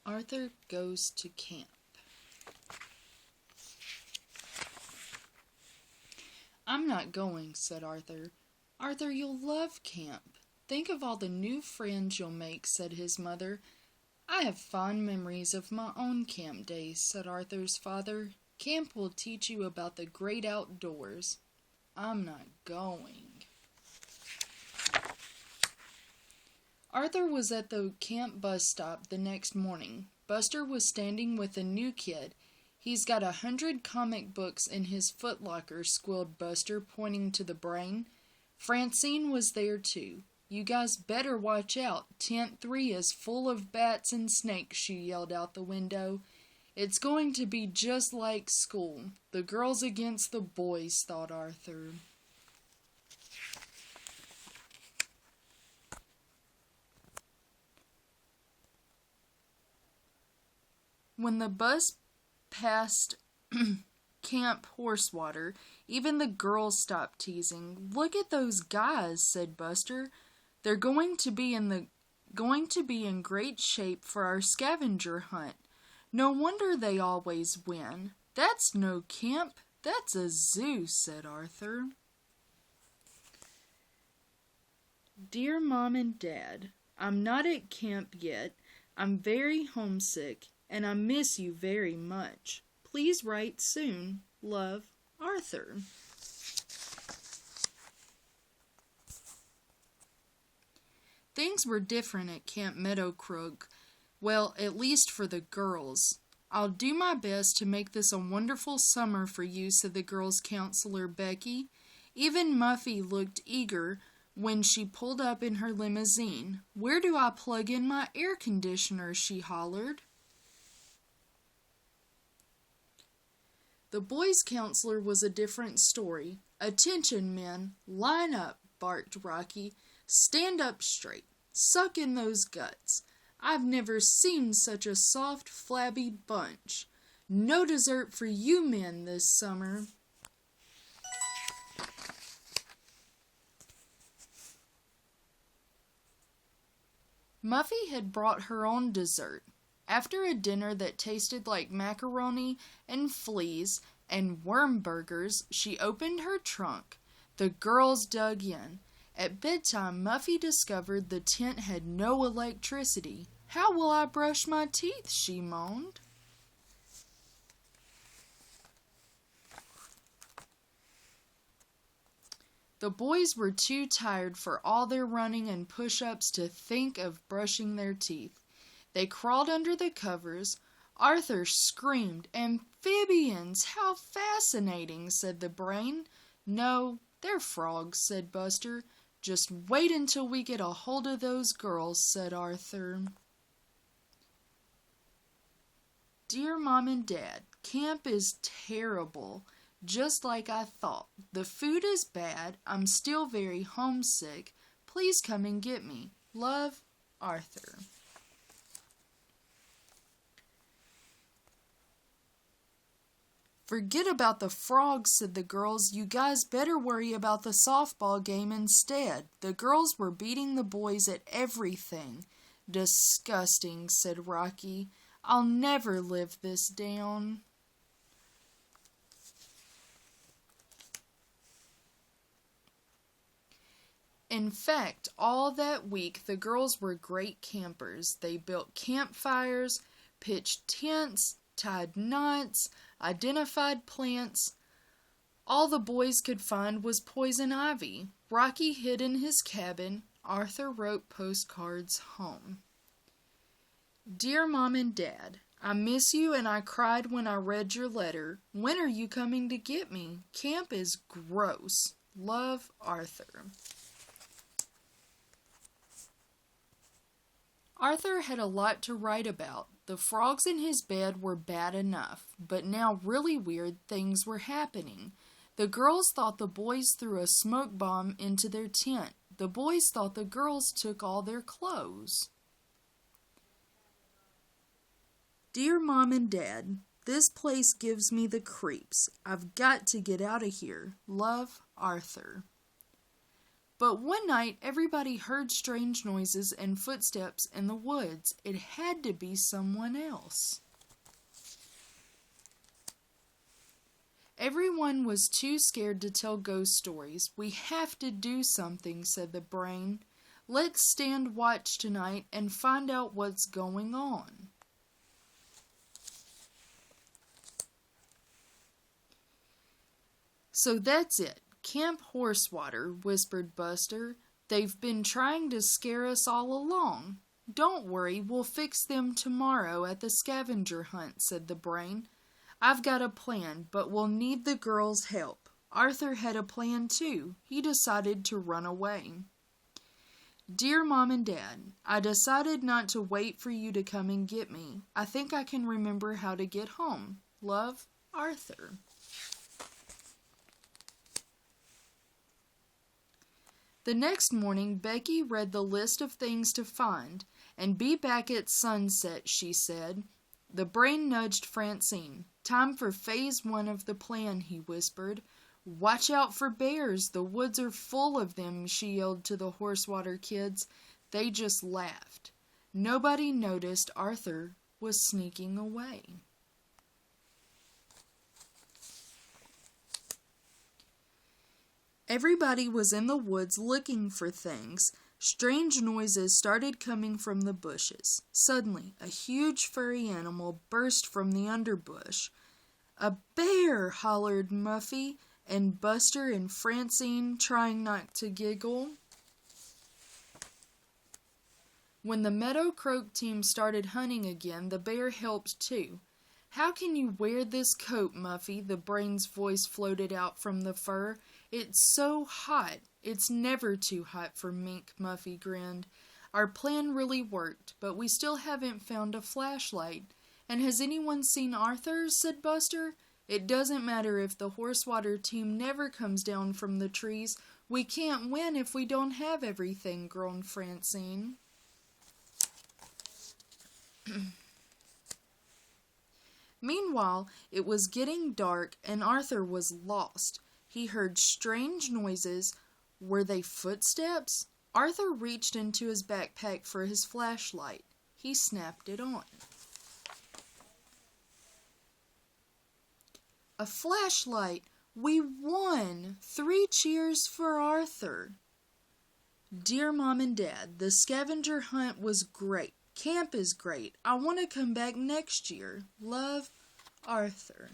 Arthur goes to camp. "I'm not going," said Arthur. "Arthur, you'll love camp. Think of all the new friends you'll make," said his mother. "I have fond memories of my own camp days," said Arthur's father. "Camp will teach you about the great outdoors." "I'm not going." Arthur was at the camp bus stop the next morning. Buster was standing with a new kid. "He's got 100 comic books in his footlocker," squealed Buster, pointing to the brain. Francine was there too. "You guys better watch out. Tent 3 is full of bats and snakes," she yelled out the window. "It's going to be just like school. The girls against the boys," thought Arthur. When the bus passed Camp Horsewater, even the girls stopped teasing. "Look at those guys," said Buster. "They're going to be in great shape for our scavenger hunt. No wonder they always win." "That's no camp, that's a zoo," said Arthur. "Dear Mom and Dad, I'm not at camp yet. I'm very homesick, and I miss you very much. Please write soon. Love, Arthur." Things were different at Camp Meadowcrook. Well, at least for the girls. "I'll do my best to make this a wonderful summer for you," said the girls' counselor, Becky. Even Muffy looked eager when she pulled up in her limousine. "Where do I plug in my air conditioner?" she hollered. The boys' counselor was a different story. "Attention, men, line up," barked Rocky. "Stand up straight. Suck in those guts. I've never seen such a soft, flabby bunch. No dessert for you men this summer." Muffy had brought her own dessert. After a dinner that tasted like macaroni and fleas and worm burgers, she opened her trunk. The girls dug in. At bedtime, Muffy discovered the tent had no electricity. "How will I brush my teeth?" she moaned. The boys were too tired for all their running and push-ups to think of brushing their teeth. They crawled under the covers. Arthur screamed. "Amphibians! How fascinating!" said the brain. "No, they're frogs," said Buster. "Just wait until we get a hold of those girls," said Arthur. "Dear Mom and Dad, camp is terrible. Just like I thought. The food is bad. I'm still very homesick. Please come and get me. Love, Arthur." "Forget about the frogs," said the girls. "You guys better worry about the softball game instead." The girls were beating the boys at everything. "Disgusting," said Rocky. "I'll never live this down." In fact, all that week the girls were great campers. They built campfires, pitched tents, tied knots, identified plants. All the boys could find was poison ivy. Rocky hid in his cabin. Arthur wrote postcards home. "Dear Mom and Dad, I miss you and I cried when I read your letter. When are you coming to get me? Camp is gross. Love, Arthur." Arthur had a lot to write about. The frogs in his bed were bad enough, but now really weird things were happening. The girls thought the boys threw a smoke bomb into their tent. The boys thought the girls took all their clothes. "Dear Mom and Dad, this place gives me the creeps. I've got to get out of here. Love, Arthur." But one night, everybody heard strange noises and footsteps in the woods. It had to be someone else. Everyone was too scared to tell ghost stories. We have to do something, said the brain. Let's stand watch tonight and find out what's going on. So that's it. Camp Horsewater, whispered Buster. They've been trying to scare us all along. Don't worry, we'll fix them tomorrow at the scavenger hunt, said the brain. I've got a plan, but we'll need the girls' help. Arthur had a plan too. He decided to run away. Dear Mom and Dad, I decided not to wait for you to come and get me. I think I can remember how to get home. Love, Arthur. The next morning, Becky read the list of things to find, and be back at sunset, she said. The brain nudged Francine. Time for phase 1 of the plan, he whispered. Watch out for bears. The woods are full of them, she yelled to the Horsewater kids. They just laughed. Nobody noticed Arthur was sneaking away. Everybody was in the woods looking for things. Strange noises started coming from the bushes. Suddenly, a huge furry animal burst from the underbush. A bear, hollered Muffy, and Buster and Francine, trying not to giggle. When the Meadow Croak team started hunting again, the bear helped too. How can you wear this coat, Muffy? The brain's voice floated out from the fur. It's so hot. It's never too hot for Mink, Muffy grinned. Our plan really worked, but we still haven't found a flashlight. And has anyone seen Arthur? Said Buster. It doesn't matter if the Horsewater team never comes down from the trees. We can't win if we don't have everything, groaned Francine. Meanwhile, it was getting dark and Arthur was lost. He heard strange noises. Were they footsteps? Arthur reached into his backpack for his flashlight. He snapped it on. A flashlight! We won! 3 cheers for Arthur! Dear Mom and Dad, the scavenger hunt was great. Camp is great. I want to come back next year. Love, Arthur.